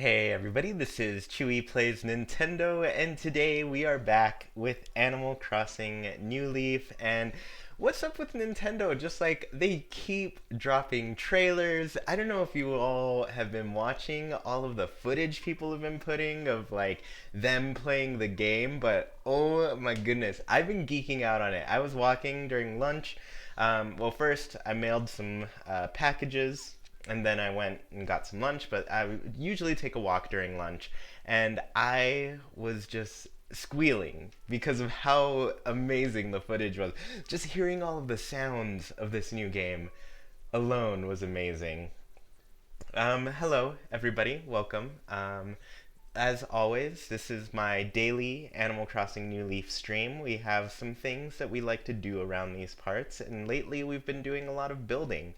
Hey everybody, this is Chewy Plays Nintendo, and today we are back with Animal Crossing New Leaf. And what's up with Nintendo? Just like they keep dropping trailers. I don't know if you all have been watching all of the footage people have been putting of like them playing the game, but oh my goodness, I've been geeking out on it. I was walking during lunch. Well, first I mailed some packages and then I went and got some lunch, but I would usually take a walk during lunch, and I was just squealing because of how amazing the footage was. Just hearing all of the sounds of this new game alone was amazing. Hello, everybody. Welcome. As always, this is my daily Animal Crossing New Leaf stream. We have some things that we like to do around these parts, and lately we've been doing a lot of building.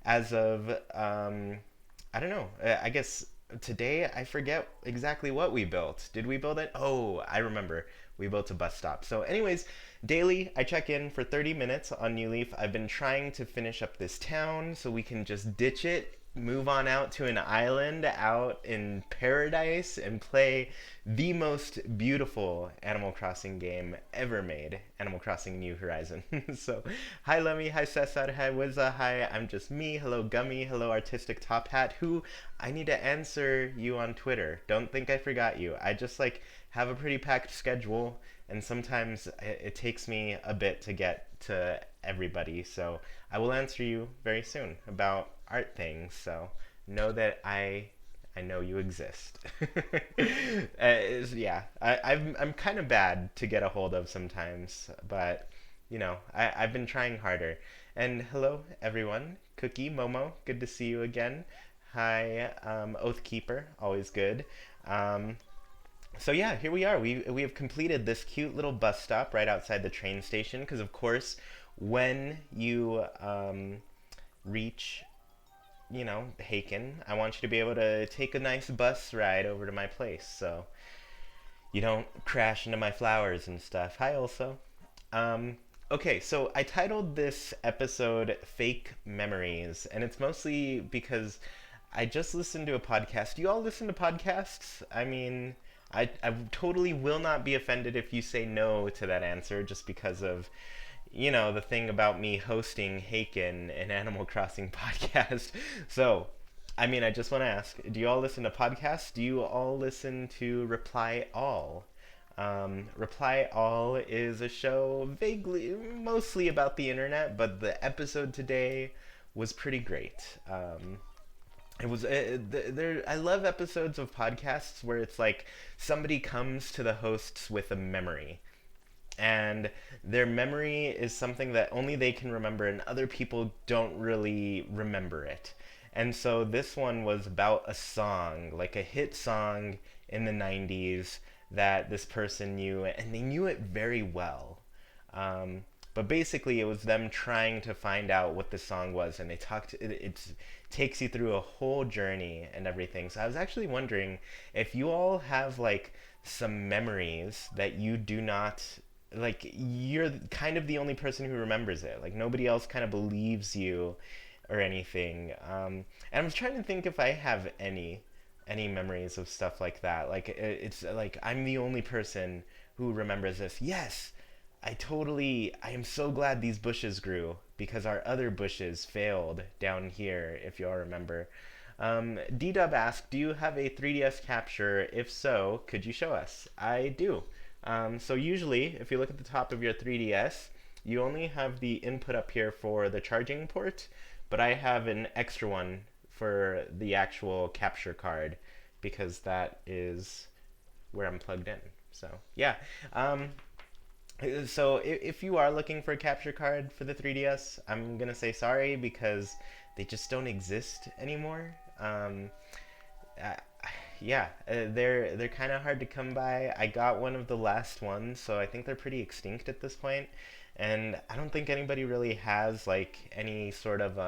As of, I don't know, I guess today I forget exactly what we built. Did we build it? Oh, I remember. We built a bus stop. So, anyways, daily I check in for 30 minutes on New Leaf. I've been trying to finish up this town so we can just ditch it, move on out to an island out in paradise and play the most beautiful Animal Crossing game ever made, Animal Crossing New Horizon. So, hi Lemmy, hi Cesar, hi Wizza, hi, I'm just me, hello Gummy, hello Artistic Top Hat, who I need to answer you on Twitter. Don't think I forgot you. I just like have a pretty packed schedule, and sometimes it takes me a bit to get to everybody. So I will answer you very soon about art things. So know that I know you exist. Yeah, I'm kind of bad to get a hold of sometimes, but I've been trying harder. And hello, everyone. Cookie, Momo, good to see you again. Hi, Oathkeeper, always good. Um, so yeah, here we are. We have completed this cute little bus stop right outside the train station because, of course, when you reach Haken, I want you to be able to take a nice bus ride over to my place so you don't crash into my flowers and stuff. Hi, also. Um, okay, so I titled this episode Fake Memories, and it's mostly because I just listened to a podcast. Do you all listen to podcasts? I mean, I totally will not be offended if you say no to that answer just because of the thing about me hosting Haken, an Animal Crossing podcast. So, I mean, I just want to ask, do you all listen to podcasts? Do you all listen to Reply All? Reply All is a show vaguely, mostly about the internet, but the episode today was pretty great. It was there. I love episodes of podcasts where it's like somebody comes to the hosts with a memory, and their memory is something that only they can remember and other people don't really remember it. And so this one was about a song, like a hit song in the 90s that this person knew, and they knew it very well. But basically, it was them trying to find out what the song was, and they talked. It takes you through a whole journey and everything. So I was actually wondering if you all have like some memories that you do not like. You're kind of the only person who remembers it. Like nobody else kind of believes you or anything. And I was trying to think if I have any memories of stuff like that. Like it's like I'm the only person who remembers this. Yes, I am so glad these bushes grew because our other bushes failed down here, if you all remember. D-Dub asked, do you have a 3DS capture? If so, could you show us? I do. So usually, if you look at the top of your 3DS, you only have the input up here for the charging port, but I have an extra one for the actual capture card because that is where I'm plugged in. So yeah. So if you are looking for a capture card for the 3DS, I'm gonna say sorry because they just don't exist anymore. Uh, yeah, they're kind of hard to come by. I got one of the last ones, so I think they're pretty extinct at this point, and I don't think anybody really has like any sort of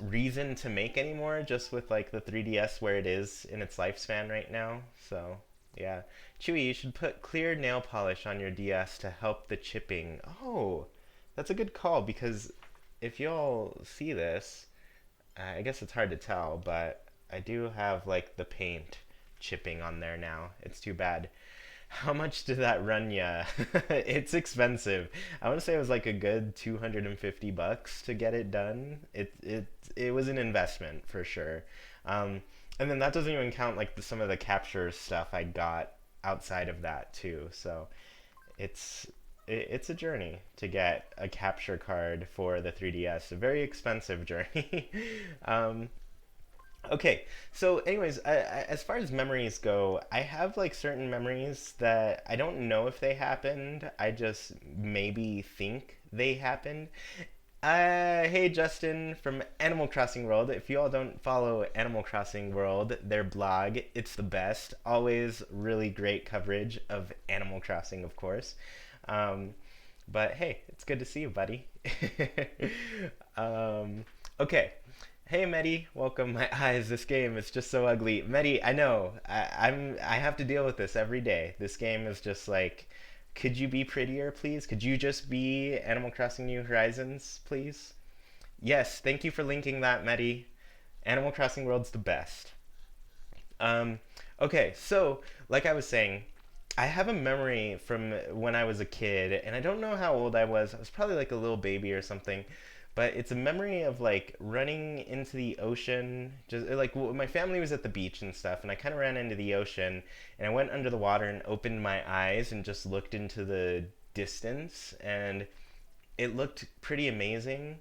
reason to make anymore. Just with like the 3DS where it is in its lifespan right now. So yeah. Chewy, you should put clear nail polish on your DS to help the chipping. Oh, that's a good call because if y'all see this, I guess it's hard to tell, but I do have like the paint chipping on there now. It's too bad. How much did that run ya? It's expensive. I want to say it was like a good 250 bucks to get it done. It was an investment for sure. Um, and then that doesn't even count like some of the capture stuff I got outside of that too. So it's it's a journey to get a capture card for the 3DS. A very expensive journey. um, Okay, so anyways, as far as memories go, I have like certain memories that I don't know if they happened. I just maybe think they happened. Hey Justin from Animal Crossing World. If you all don't follow Animal Crossing World, their blog, it's the best. Always really great coverage of Animal Crossing, of course. Um, but hey, it's good to see you, buddy. um, okay. Hey Medi, welcome. My eyes, this game is just so ugly. Medi, I know. I have to deal with this every day. This game is just like, could you be prettier, please? Could you just be Animal Crossing New Horizons, please? Yes, thank you for linking that, Medi. Animal Crossing World's the best. Um, okay, so like I was saying, I have a memory from when I was a kid, and I don't know how old I was. I was probably like a little baby or something, but it's a memory of like running into the ocean. Just like my family was at the beach and stuff, and I kind of ran into the ocean, and I went under the water and opened my eyes and just looked into the distance, and it looked pretty amazing.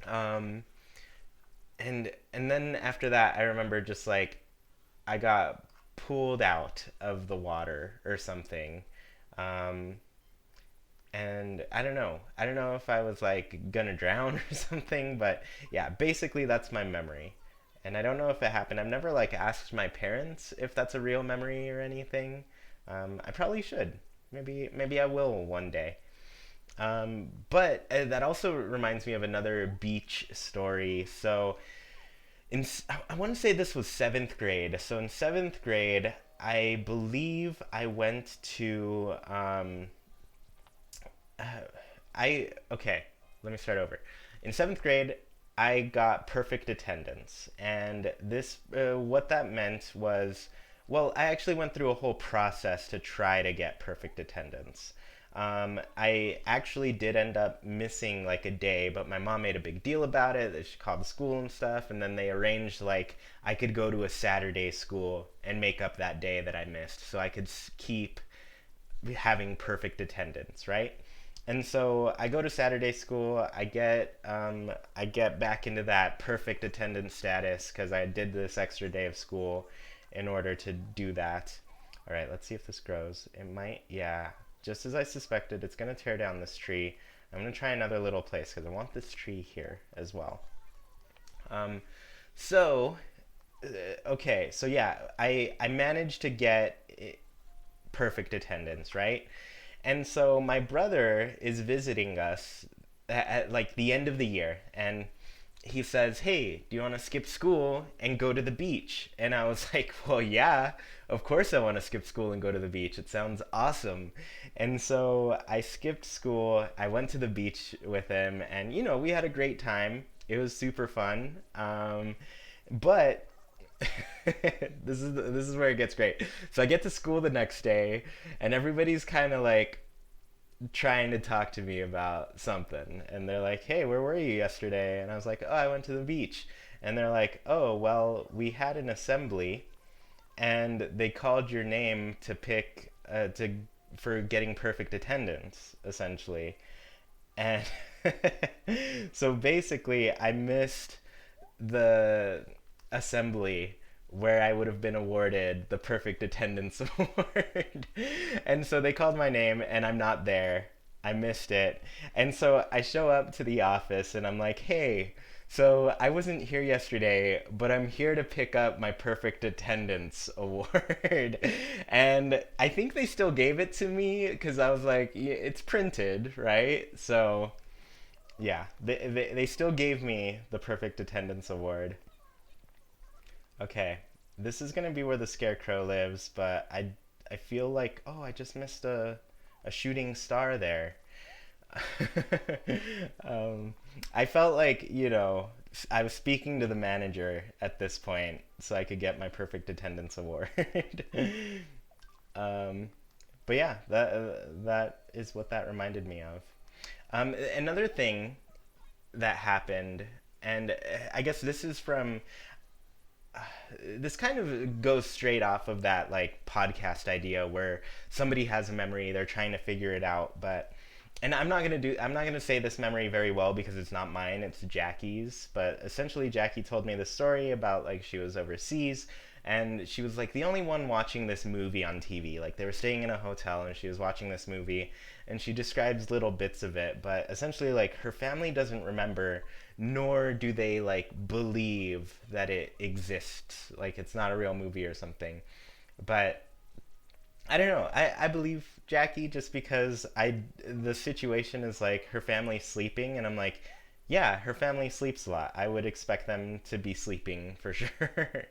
Um, and then after that, I remember just like I got pulled out of the water or something. Um, and I don't know. I don't know if I was like gonna drown or something, but yeah, basically that's my memory. And I don't know if it happened. I've never like asked my parents if that's a real memory or anything. I probably should. Maybe I will one day. But that also reminds me of another beach story. So I want to say this was seventh grade. So in seventh grade, I believe I went to uh, okay. Let me start over. In seventh grade, I got perfect attendance, and this what that meant was, well, I actually went through a whole process to try to get perfect attendance. I actually did end up missing like a day, but my mom made a big deal about it. She called the school and stuff, and then they arranged like I could go to a Saturday school and make up that day that I missed, so I could keep having perfect attendance, right? And so I go to Saturday school. I get back into that perfect attendance status because I did this extra day of school in order to do that. All right, let's see if this grows. It might, yeah. Just as I suspected, it's gonna tear down this tree. I'm gonna try another little place because I want this tree here as well. Um, so okay, so yeah, I managed to get perfect attendance, right? And so my brother is visiting us at like the end of the year, and he says, "Hey, do you want to skip school and go to the beach?" And I was like, "Well, yeah, of course I want to skip school and go to the beach. It sounds awesome." And so I skipped school. I went to the beach with him, and we had a great time. It was super fun. But this is where it gets great. So I get to school the next day, and everybody's kind of like trying to talk to me about something, and they're like, "Hey, where were you yesterday?" And I was like, "Oh, I went to the beach." And they're like, "Oh, well, we had an assembly, and they called your name to pick to for getting perfect attendance, essentially." And so basically, I missed the assembly where I would have been awarded the perfect attendance award. And so they called my name and I'm not there. I missed it. And so I show up to the office and I'm like, "Hey, so I wasn't here yesterday, but I'm here to pick up my perfect attendance award." And I think they still gave it to me because I was like, it's printed, right? So yeah, they still gave me the perfect attendance award. Okay, this is gonna be where the scarecrow lives, but I feel like, oh, I just missed a shooting star there. um, I felt like I was speaking to the manager at this point so I could get my perfect attendance award. um, but yeah, that is what that reminded me of. Another thing that happened, and I guess this kind of goes straight off of that like podcast idea where somebody has a memory, they're trying to figure it out, but and I'm not gonna say this memory very well because it's not mine, it's Jackie's. But essentially Jackie told me the story about like she was overseas and she was like the only one watching this movie on TV. Like they were staying in a hotel and she was watching this movie and she describes little bits of it, but essentially like her family doesn't remember nor do they like believe that it exists. Like it's not a real movie or something. But I don't know. I believe Jackie just because the situation is like her family sleeping and I'm like, yeah, her family sleeps a lot. I would expect them to be sleeping for sure.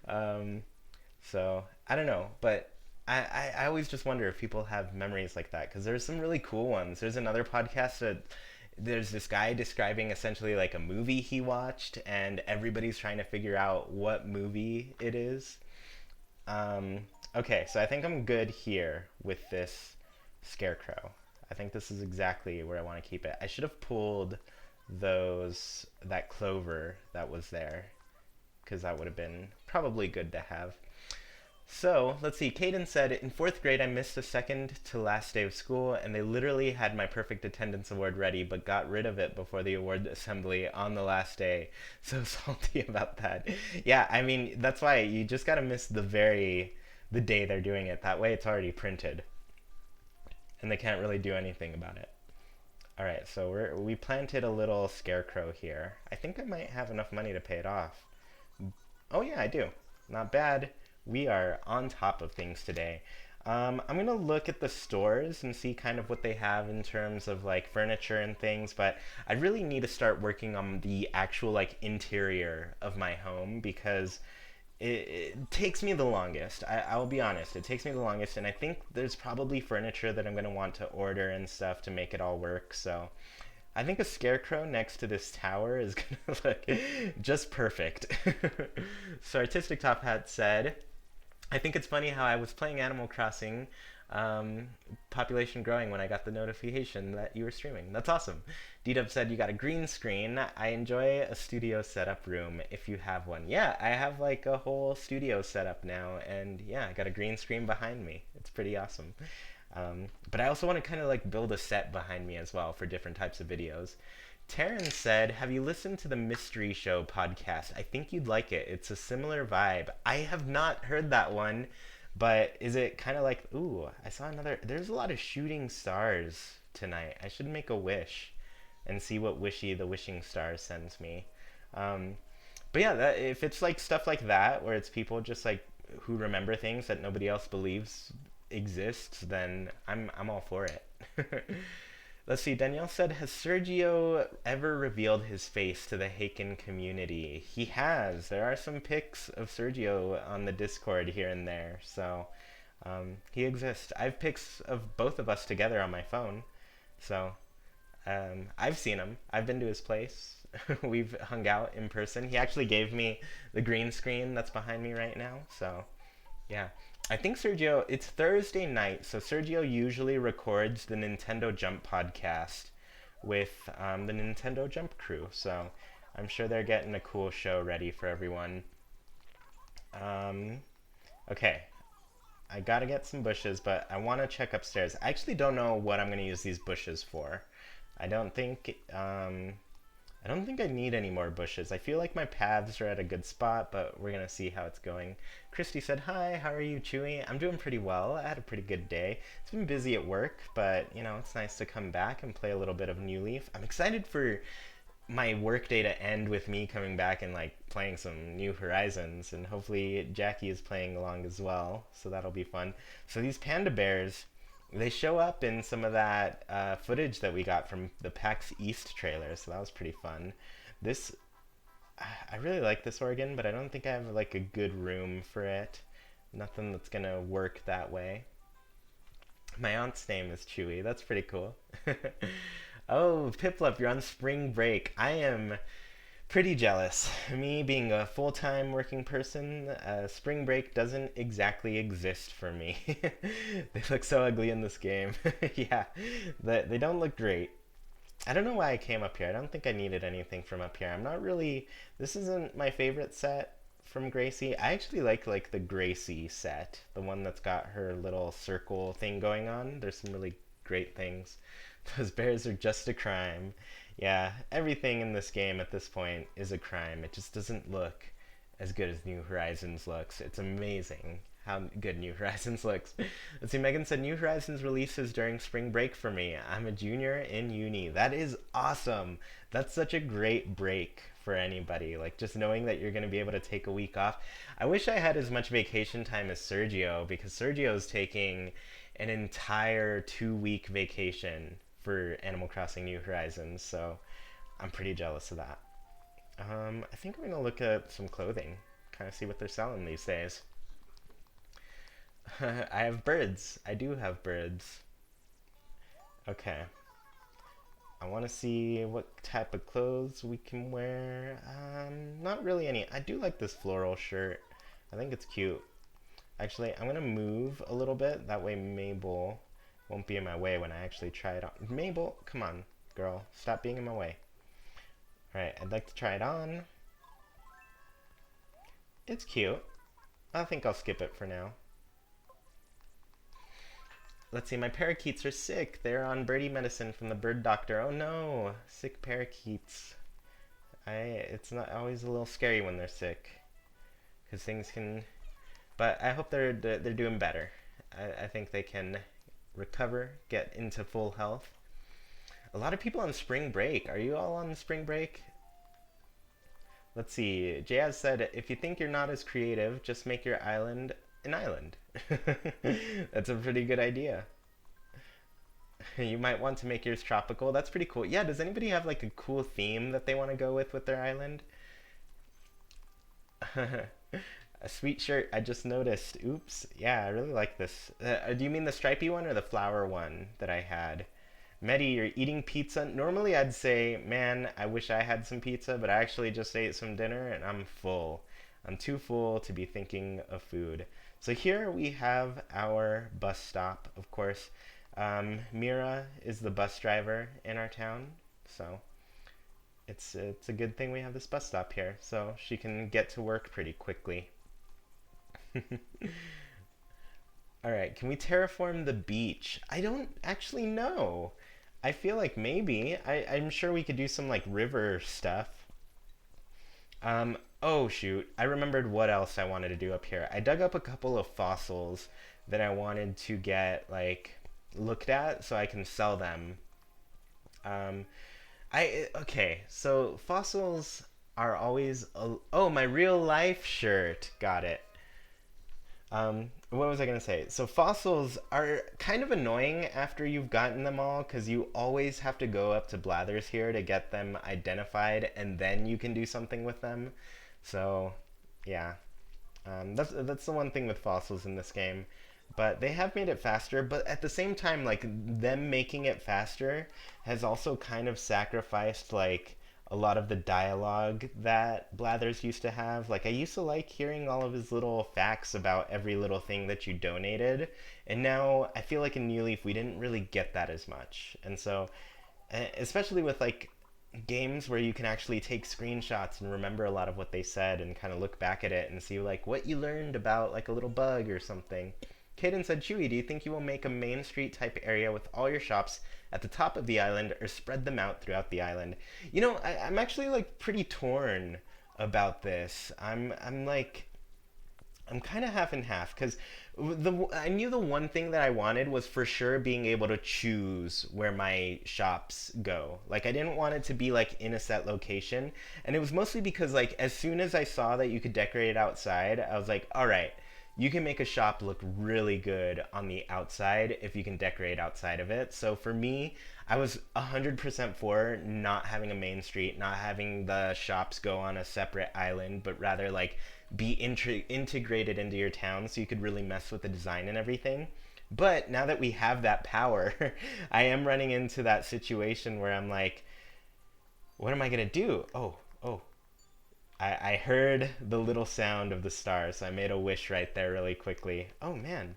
um, so I don't know, but I always just wonder if people have memories like that because there's some really cool ones. There's another podcast that there's this guy describing essentially like a movie he watched and everybody's trying to figure out what movie it is. um, okay, so I think I'm good here with this scarecrow. I think this is exactly where I want to keep it. I should have pulled that clover that was there because that would have been probably good to have. So let's see. Caden said, in fourth grade, I missed the second to last day of school, and they literally had my perfect attendance award ready, but got rid of it before the award assembly on the last day. So salty about that. Yeah, I mean that's why you just gotta miss the day they're doing it. That way, it's already printed, and they can't really do anything about it. All right, so we planted a little scarecrow here. I think I might have enough money to pay it off. Oh yeah, I do. Not bad. We are on top of things today. I'm gonna look at the stores and see kind of what they have in terms of like furniture and things, but I really need to start working on the actual like interior of my home because it takes me the longest. I'll be honest, it takes me the longest, and I think there's probably furniture that I'm gonna want to order and stuff to make it all work. So I think a scarecrow next to this tower is gonna look just perfect. So Artistic Top Hat said, I think it's funny how I was playing Animal Crossing, um, population growing when I got the notification that you were streaming. That's awesome. D-Dub said you got a green screen. I enjoy a studio setup room if you have one. Yeah, I have like a whole studio setup now, and yeah, I got a green screen behind me. It's pretty awesome. But I also want to kind of like build a set behind me as well for different types of videos. Taryn said, have you listened to the Mystery Show podcast? I think you'd like it. It's a similar vibe. I have not heard that one, but is it kind of like, ooh, I saw another. There's a lot of shooting stars tonight. I should make a wish and see what wishy the wishing star sends me. Um, but yeah, if it's like stuff like that, where it's people just like who remember things that nobody else believes exists, then I'm all for it. Let's see. Danielle said, "Has Sergio ever revealed his face to the Haken community?" He has. There are some pics of Sergio on the Discord here and there, so he exists. I have pics of both of us together on my phone, so I've seen him. I've been to his place. We've hung out in person. He actually gave me the green screen that's behind me right now, so yeah. I think Sergio, it's Thursday night, so Sergio usually records the Nintendo Jump podcast with the Nintendo Jump crew, so I'm sure they're getting a cool show ready for everyone. Um, okay, I gotta get some bushes, but I want to check upstairs. I actually don't know what I'm gonna use these bushes for. I don't think I don't think I need any more bushes. I feel like my paths are at a good spot, but we're gonna see how it's going. Christy said, hi, how are you, Chewy? I'm doing pretty well. I had a pretty good day. It's been busy at work, but you know, it's nice to come back and play a little bit of New Leaf. I'm excited for my work day to end with me coming back and like playing some New Horizons, and hopefully Jackie is playing along as well, so that'll be fun. So these panda bears, they show up in some of that footage that we got from the PAX East trailer, so that was pretty fun. This, I really like this organ, but I don't think I have like a good room for it. Nothing that's gonna work that way. My aunt's name is Chewy. That's pretty cool. Oh, Piplup, you're on spring break. I am Pretty jealous. Me being a full-time working person, spring break doesn't exactly exist for me. They look so ugly in this game. Yeah, they don't look great. I don't know why I came up here. I don't think I needed anything from up here. I'm not really. This isn't my favorite set from Gracie. I actually like the Gracie set, the one that's got her little circle thing going on. There's some really great things. Those bears are just a crime. Yeah, everything in this game at this point is a crime. It just doesn't look as good as New Horizons looks. It's amazing how good New Horizons looks. Let's see, Megan said New Horizons releases during spring break for me. I'm a junior in uni. That is awesome. That's such a great break for anybody. Like just knowing that you're going to be able to take a week off. I wish I had as much vacation time as Sergio because Sergio's taking an entire 2 week vacation for Animal Crossing New Horizons. So I'm pretty jealous of that. I think I'm going to look at some clothing, kind of see what they're selling these days. I have birds. I do have birds. Okay. I want to see what type of clothes we can wear. Not really any. I do like this floral shirt. I think it's cute. Actually, I'm going to move a little bit. That way Mabel won't be in my way when I actually try it on. Mabel, come on, girl. Stop being in my way. Alright, I'd like to try it on. It's cute. I think I'll skip it for now. Let's see, my parakeets are sick. They're on birdie medicine from the bird doctor. Oh no, sick parakeets. It's not always a little scary when they're sick, because things can. But I hope they're doing better. I think they can recover, get into full health. A lot of people on spring break. Are you all on spring break? Let's see. Jazz said, if you think you're not as creative, just make your island an island. That's a pretty good idea. You might want to make yours tropical. That's pretty cool. Yeah, does anybody have like a cool theme that they want to go with their island? A sweet shirt, I just noticed. Oops. Yeah, I really like this. Do you mean the stripy one or the flower one that I had? Medi, you're eating pizza. Normally I'd say, man, I wish I had some pizza, but I actually just ate some dinner and I'm full. I'm too full to be thinking of food. So here we have our bus stop, of course. Mira is the bus driver in our town, so it's a good thing we have this bus stop here, so she can get to work pretty quickly. Alright, can we terraform the beach? I don't actually know. I feel like maybe. I'm sure we could do some like river stuff. Oh shoot, I remembered what else I wanted to do up here. I dug up a couple of fossils that I wanted to get like looked at so I can sell them. Okay, so fossils are always oh, my real life shirt. Got it. What was I gonna say? So fossils are kind of annoying after you've gotten them all because you always have to go up to Blathers here to get them identified and then you can do something with them. So yeah, that's the one thing with fossils in this game. But they have made it faster, but at the same time, like them making it faster has also kind of sacrificed like a lot of the dialogue that Blathers used to have. Like I used to like hearing all of his little facts about every little thing that you donated, and now I feel like in New Leaf we didn't really get that as much. And so, especially with like games where you can actually take screenshots and remember a lot of what they said and kind of look back at it and see like what you learned about like a little bug or something. Kaden said, Chewy, do you think you will make a main street type area with all your shops at the top of the island or spread them out throughout the island? You know, I'm actually like pretty torn about this. I'm kind of half and half because I knew the one thing that I wanted was for sure being able to choose where my shops go. Like I didn't want it to be like in a set location, and it was mostly because like as soon as I saw that you could decorate it outside, I was like, all right, you can make a shop look really good on the outside if you can decorate outside of it. So for me, I was 100% for not having a main street, not having the shops go on a separate island, but rather like be integrated into your town so you could really mess with the design and everything. But now that we have that power, I am running into that situation where I'm like, what am I going to do? Oh, I heard the little sound of the stars, so I made a wish right there really quickly. Oh man,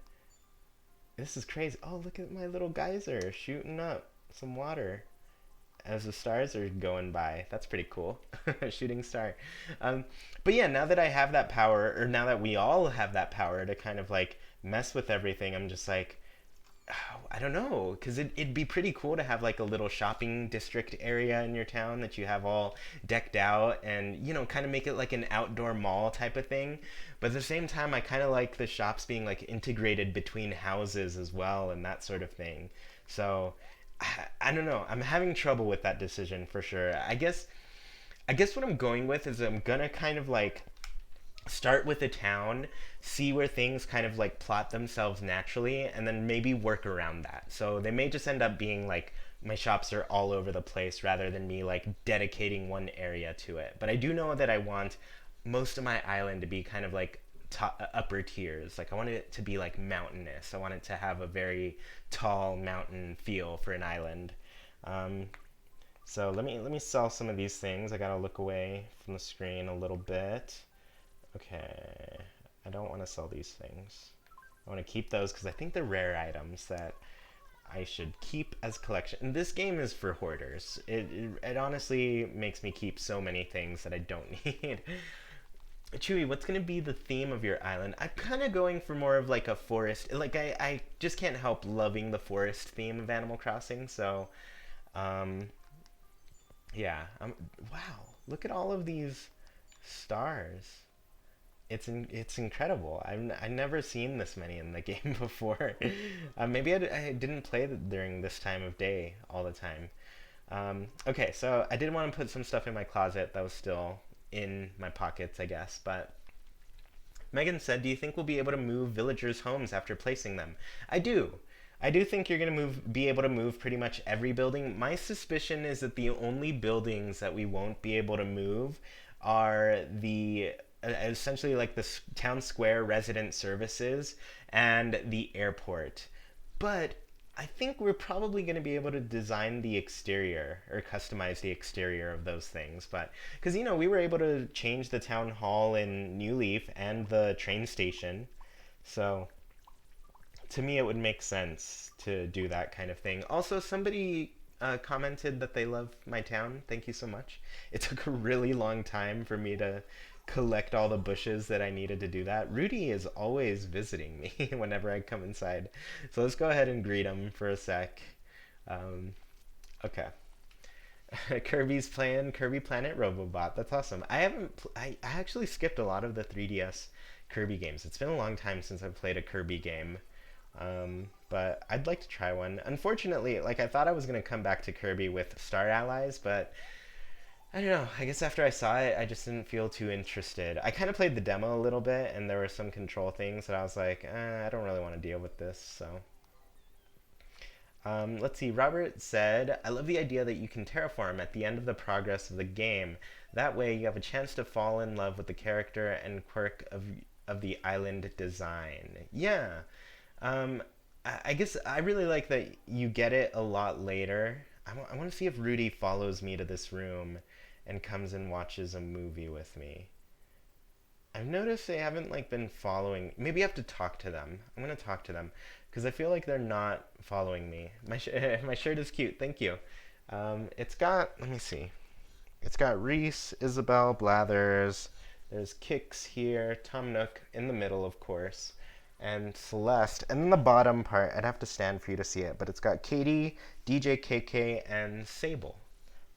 this is crazy. Oh, look at my little geyser shooting up some water as the stars are going by. That's pretty cool. Shooting star. Um, but yeah, now that I have that power, or now that we all have that power to kind of like mess with everything, I'm just like, I don't know, because it'd be pretty cool to have like a little shopping district area in your town that you have all decked out and, kind of make it like an outdoor mall type of thing. But at the same time, I kind of like the shops being like integrated between houses as well and that sort of thing. So I don't know. I'm having trouble with that decision for sure. I guess what I'm going with is I'm gonna kind of like start with a town, see where things kind of like plot themselves naturally, and then maybe work around that. So they may just end up being like my shops are all over the place rather than me like dedicating one area to it. But I do know that I want most of my island to be kind of like upper tiers. Like I want it to be like mountainous. I want it to have a very tall mountain feel for an island. Um, so let me sell some of these things. I gotta look away from the screen a little bit. Okay, I don't want to sell these things. I want to keep those because I think they're rare items that I should keep as collection. And this game is for hoarders. It honestly makes me keep so many things that I don't need. Chewy, what's going to be the theme of your island? I'm kind of going for more of like a forest. Like I just can't help loving the forest theme of Animal Crossing. So, um, yeah. Wow, look at all of these stars. It's incredible. I've never seen this many in the game before. Maybe I didn't play during this time of day all the time. Okay, so I did want to put some stuff in my closet that was still in my pockets, I guess. But Megan said, "Do you think we'll be able to move villagers' homes after placing them?" I do. I do think you're gonna be able to move pretty much every building. My suspicion is that the only buildings that we won't be able to move are the essentially like the town square resident services and the airport. But I think we're probably going to be able to design the exterior or customize the exterior of those things. But because we were able to change the town hall in New Leaf and the train station, so to me it would make sense to do that kind of thing. Also, somebody commented that they love my town. Thank you so much. It took a really long time for me to collect all the bushes that I needed to do that. Rudy is always visiting me whenever I come inside. So let's go ahead and greet him for a sec. Um, okay. Kirby's playing Kirby Planet Robobot. That's awesome. I haven't. I actually skipped a lot of the 3DS Kirby games. It's been a long time since I've played a Kirby game. But I'd like to try one. Unfortunately, like I thought I was gonna come back to Kirby with Star Allies, but I don't know. I guess after I saw it, I just didn't feel too interested. I kind of played the demo a little bit, and there were some control things that I was like, I don't really want to deal with this. So, let's see. Robert said, "I love the idea that you can terraform at the end of the progress of the game. That way, you have a chance to fall in love with the character and quirk of the island design." Yeah. Um, I guess I really like that you get it a lot later. I want to see if Rudy follows me to this room and comes and watches a movie with me. I've noticed they haven't like been following. Maybe I have to talk to them. I'm gonna talk to them because I feel like they're not following me. My shirt is cute. Thank you. It's got. Let me see. It's got Reese, Isabel, Blathers. There's Kix here, Tom Nook in the middle, of course, and Celeste. And then the bottom part, I'd have to stand for you to see it, but it's got Katie, DJ KK, and Sable.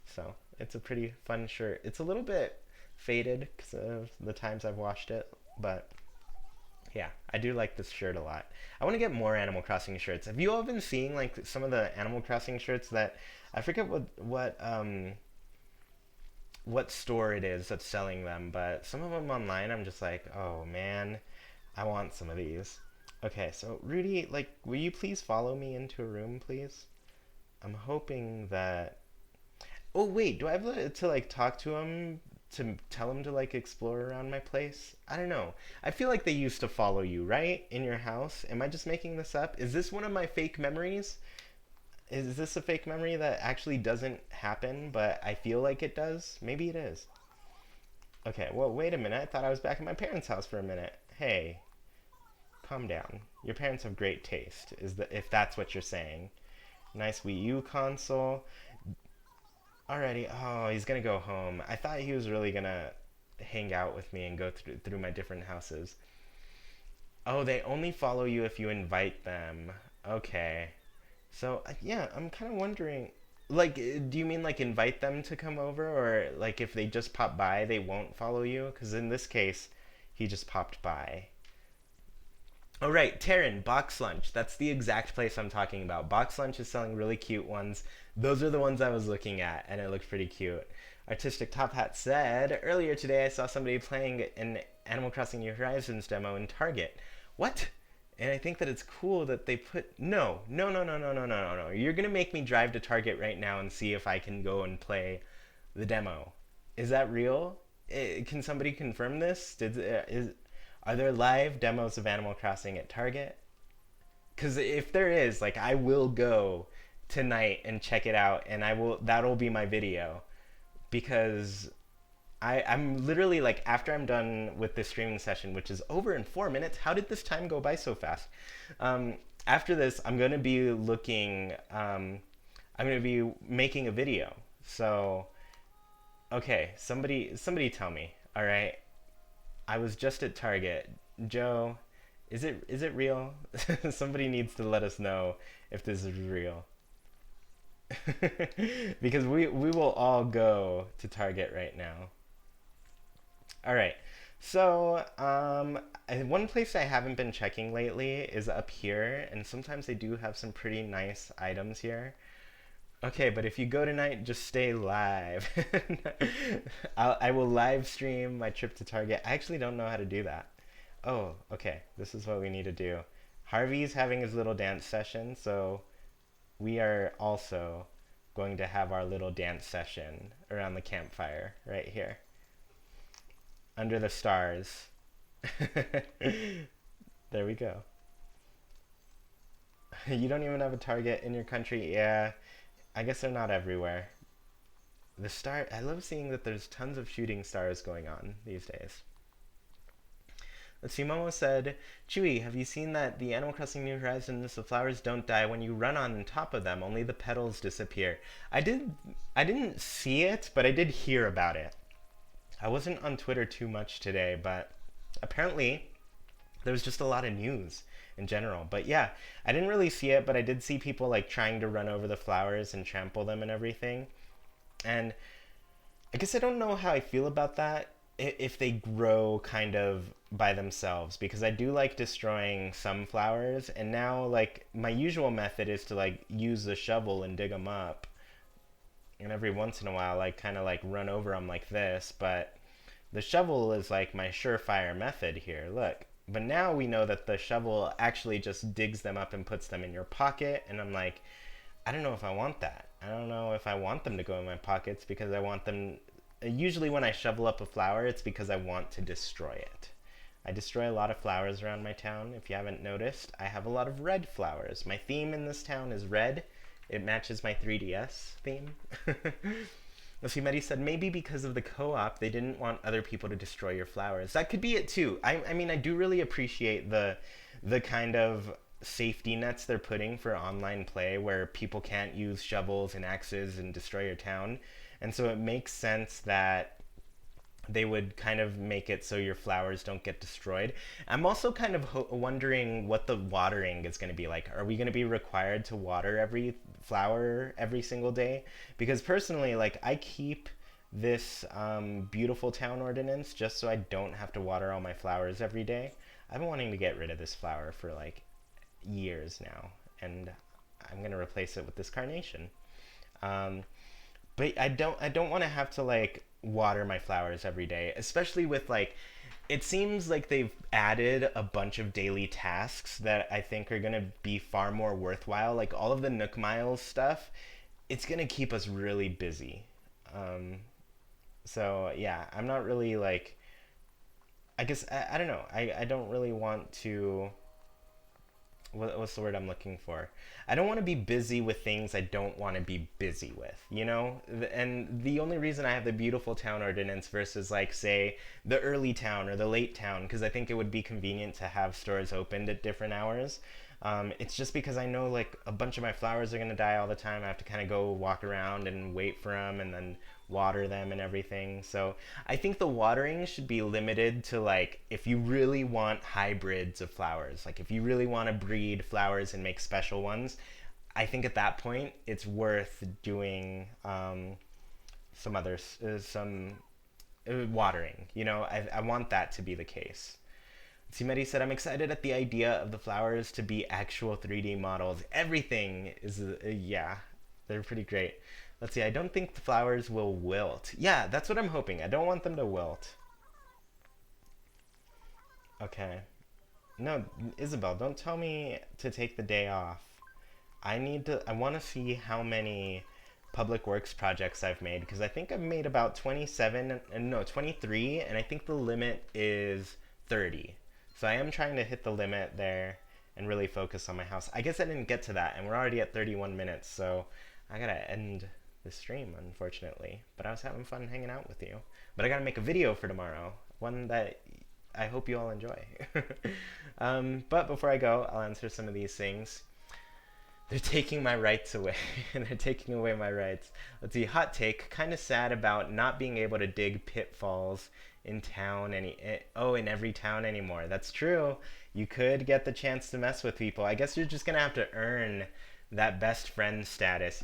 So it's a pretty fun shirt. It's a little bit faded because of the times I've washed it, but yeah, I do like this shirt a lot. I want to get more Animal Crossing shirts. Have you all been seeing like some of the Animal Crossing shirts that I forget what store it is that's selling them, but some of them online I'm just like, oh man, I want some of these. Okay, so Rudy, like, will you please follow me into a room, please? I'm hoping that. Oh wait, do I have to like talk to him to tell him to like explore around my place? I don't know. I feel like they used to follow you, right? In your house. Am I just making this up? Is this one of my fake memories? Is this a fake memory that actually doesn't happen, but I feel like it does? Maybe it is. Okay, well, wait a minute. I thought I was back at my parents' house for a minute. Hey, calm down. Your parents have great taste, if that's what you're saying. Nice Wii U console. Alrighty. Oh, he's gonna go home. I thought he was really gonna hang out with me and go through my different houses. Oh, they only follow you if you invite them. Okay. So, yeah, I'm kind of wondering, like, do you mean like invite them to come over, or like if they just pop by, they won't follow you? Because in this case, he just popped by. Oh, right, Terran, Box Lunch. That's the exact place I'm talking about. Box Lunch is selling really cute ones. Those are the ones I was looking at, and it looked pretty cute. Artistic Top Hat said, earlier today I saw somebody playing an Animal Crossing New Horizons demo in Target. What? And I think that it's cool that they put. No, no, no, no, no, no, no, no, no. You're going to make me drive to Target right now and see if I can go and play the demo. Is that real? Can somebody confirm this? Are there live demos of Animal Crossing at Target? Because if there is, like, I will go tonight and check it out, and I will. That'll be my video because I'm literally like after I'm done with this streaming session, which is over in 4 minutes. How did this time go by so fast? After this, I'm gonna be looking. I'm gonna be making a video. So, okay, somebody tell me. All right, I was just at Target. Joe, is it real? Somebody needs to let us know if this is real. Because we will all go to Target right now. All right. So, one place I haven't been checking lately is up here, and sometimes they do have some pretty nice items here. Okay, but if you go tonight, just stay live. I will live stream my trip to Target. I actually don't know how to do that. Oh, okay. This is what we need to do. Harvey's having his little dance session, so we are also going to have our little dance session around the campfire right here under the stars. There we go. You don't even have a Target in your country? Yeah, I guess they're not everywhere. I love seeing that there's tons of shooting stars going on these days. Let's see, Momo said, Chewy, have you seen that the Animal Crossing New Horizons, the flowers don't die when you run on top of them, only the petals disappear? I didn't see it, but I did hear about it. I wasn't on Twitter too much today, but apparently there was just a lot of news in general. But yeah, I didn't really see it, but I did see people like trying to run over the flowers and trample them and everything. And I guess I don't know how I feel about that if they grow kind of by themselves, because I do like destroying some flowers, and now like my usual method is to like use the shovel and dig them up, and every once in a while like kind of like run over them like this, but the shovel is like my surefire method here. Look. But now we know that the shovel actually just digs them up and puts them in your pocket, and I'm like, I don't know if I want that. I don't know if I want them to go in my pockets, because I want them. Usually when I shovel up a flower, it's because I want to destroy it. I destroy a lot of flowers around my town. If you haven't noticed, I have a lot of red flowers. My theme in this town is red. It matches my 3DS theme. Let's see, Medi said, maybe because of the co-op, they didn't want other people to destroy your flowers. That could be it too. I mean, I do really appreciate the kind of safety nets they're putting for online play, where people can't use shovels and axes and destroy your town. And so it makes sense that they would kind of make it so your flowers don't get destroyed. I'm also kind of wondering what the watering is going to be like. Are we going to be required to water every flower every single day? Because personally, like, I keep this beautiful town ordinance just so I don't have to water all my flowers every day. I've been wanting to get rid of this flower for like years now, and I'm going to replace it with this carnation. But I don't want to have to like water my flowers every day, especially with like, it seems like they've added a bunch of daily tasks that I think are going to be far more worthwhile, like all of the Nook Miles stuff. It's going to keep us really busy. So yeah, I'm not really like, I guess I don't know, I don't really want to what's the word I'm looking for? I don't want to be busy with things I don't want to be busy with, you know? And the only reason I have the beautiful town ordinance versus, like, say, the early town or the late town, because I think it would be convenient to have stores opened at different hours. It's just because I know, like, a bunch of my flowers are going to die all the time. I have to kind of go walk around and wait for them and then water them and everything. So I think the watering should be limited to, like, if you really want hybrids of flowers, like if you really want to breed flowers and make special ones, I think at that point it's worth doing some watering. You know, I want that to be the case. Simedi said, I'm excited at the idea of the flowers to be actual 3D models. Everything is, yeah, they're pretty great. Let's see, I don't think the flowers will wilt. Yeah, that's what I'm hoping. I don't want them to wilt. Okay. No, Isabel, don't tell me to take the day off. I want to see how many public works projects I've made because I think I've made about 27, and no, 23, and I think the limit is 30. So I am trying to hit the limit there and really focus on my house. I guess I didn't get to that, and we're already at 31 minutes, so I gotta end the stream, unfortunately. But I was having fun hanging out with you. But I gotta make a video for tomorrow, one that I hope you all enjoy. But before I go, I'll answer some of these things. They're taking my rights away. They're taking away my rights. Let's see. Hot take. Kind of sad about not being able to dig pitfalls in town in every town anymore. That's true. You could get the chance to mess with people. I guess you're just gonna have to earn that best friend status.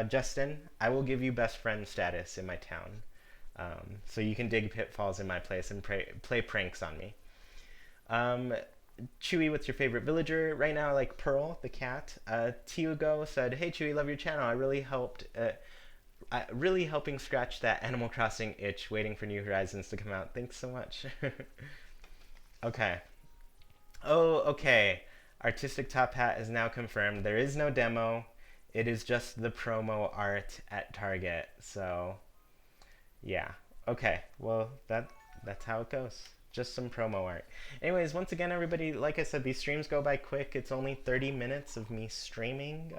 Justin, I will give you best friend status in my town. So you can dig pitfalls in my place and play pranks on me. Um, Chewy, what's your favorite villager? Right now, I like Pearl, the cat. Tiugo said, hey Chewy, love your channel. Really helping scratch that Animal Crossing itch, waiting for New Horizons to come out. Thanks so much. Okay. Oh, okay. Artistic Top Hat is now confirmed. There is no demo. It is just the promo art at Target. So, yeah. Okay. Well, that's how it goes. Just some promo art. Anyways, once again, everybody, like I said, these streams go by quick. It's only 30 minutes of me streaming.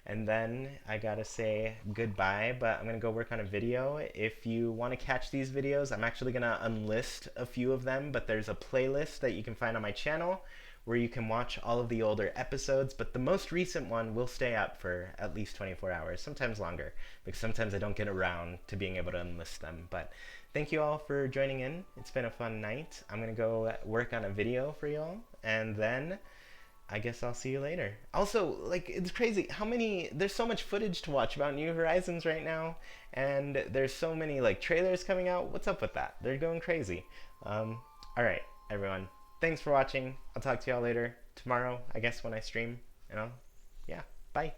And then I gotta say goodbye, but I'm gonna go work on a video. If you want to catch these videos, I'm actually gonna unlist a few of them, but there's a playlist that you can find on my channel where you can watch all of the older episodes, but the most recent one will stay up for at least 24 hours, sometimes longer, because sometimes I don't get around to being able to enlist them. But thank you all for joining in. It's been a fun night. I'm gonna go work on a video for y'all, and then I guess I'll see you later. Also, like, it's crazy how many, there's so much footage to watch about New Horizons right now, and there's so many, like, trailers coming out. What's up with that? They're going crazy. Alright, everyone. Thanks for watching. I'll talk to y'all later tomorrow, I guess, when I stream. Yeah, bye.